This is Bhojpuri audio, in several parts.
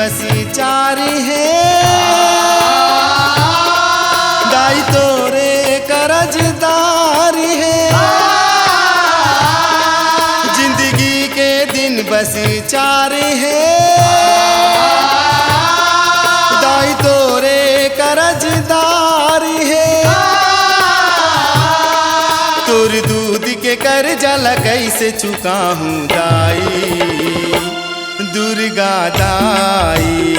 बसी चारी है दाई तोरे करजदारी है जिंदगी के दिन बसी चारी है दाई तोरे करजदारी है तोर दूध के कर्जा कैसे चुकाऊं दाई दुर्गा दाई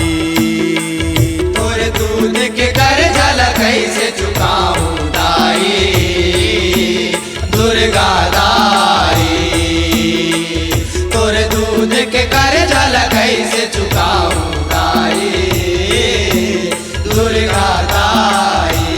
तोर दूध के कर्जा कैसे चुकाऊं दाई दुर्गा दाई तोर दूध के कर्जा कैसे चुकाऊं दाई दुर्गा दाई।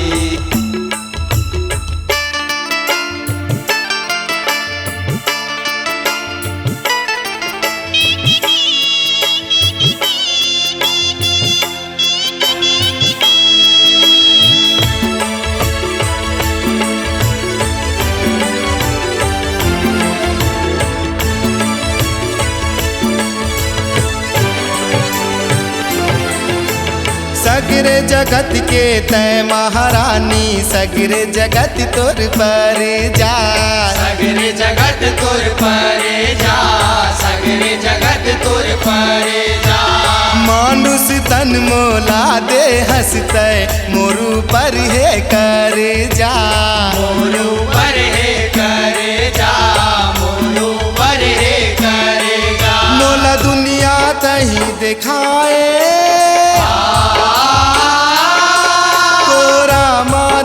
सगरे जगत के तय महारानी सगरे जगत तोर पर जा सगरे जगत तोर पर जा सगरे जगत तोर पर जा मानुष तन मोला दे हंसते मोरू पर है कर जा मोरू पर है कर जा मोरू पर है कर जा मोला दुनिया तही दिखाए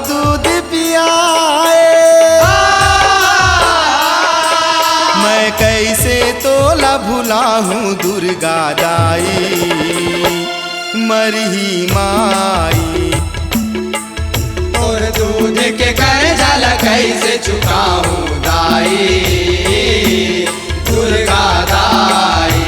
दूध पियाए मैं कैसे तोला भुला हूँ दुर्गा दाई मरही माई तोर दूध के कर्जा कैसे चुकाऊं दाई दुर्गा दाई।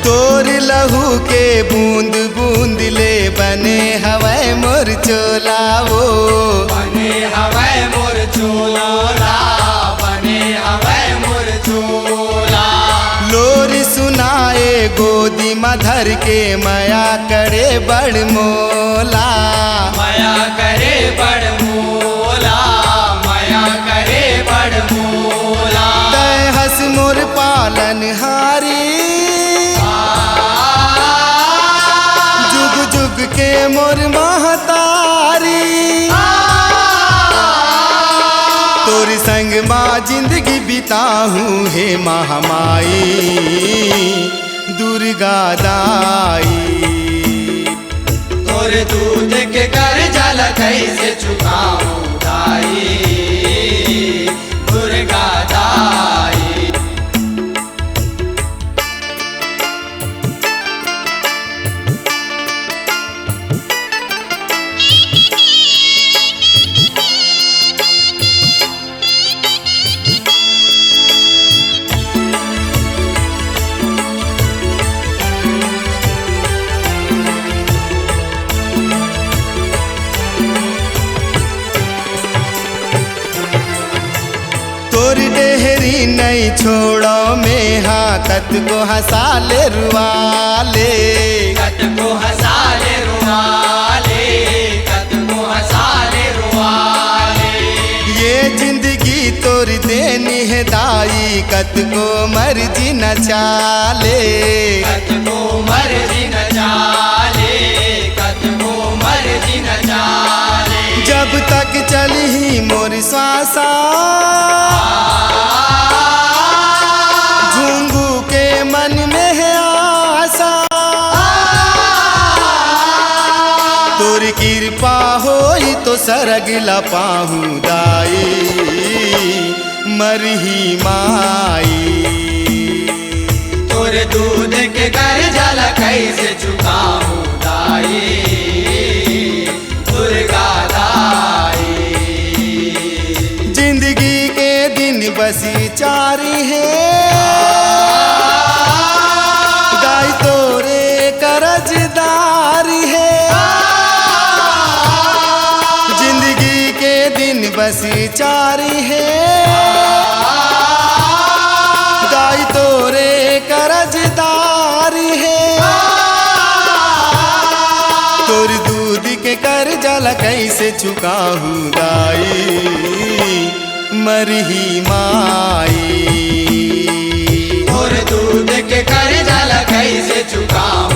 तोर लहू के बूंद बूंद ले बने हवाए मोर चोला वो बने हवाए मोर चोला बने हवाए मोर चोला लोरी सुनाए गोदी मधर के माया करे बड़ मोला माया करे बड़ मोला माया करे बड़ मोला तय हस मोर पालन हारी के मोर महतारी तोर संग माँ जिंदगी बिताहूँ हे महामाई दुर्गा दाई तोर दूध के कर्जा कैसे चुकाऊं दाई दुर्गा दाई। तोर डेहरी नहीं छोड़ो में हाँ कत को हंसाले रुआले कत को हंसाले रुआले कत को हंसाले रुआले ये जिंदगी तोर देनी है दाई कत को मर्जी न चाले कत को मर्जी न चाले कत को मर्जी न चाले जब तक चली मोर श्वासा झुंगू के मन में है आशा तोर कृपा होई तो सरग लपाहूँ दाई मरही माई तोर दूध के कर्जा कैसे चुकाऊं दाई बसी चारी है गाय तोरे करजदारी है जिंदगी के दिन बसी चारी है गाय तोरे करजदारी है तोर दूध के कर्जा कैसे चुकाहू दाई मरही माई और दूध के कर्जा कैसे चुकाऊं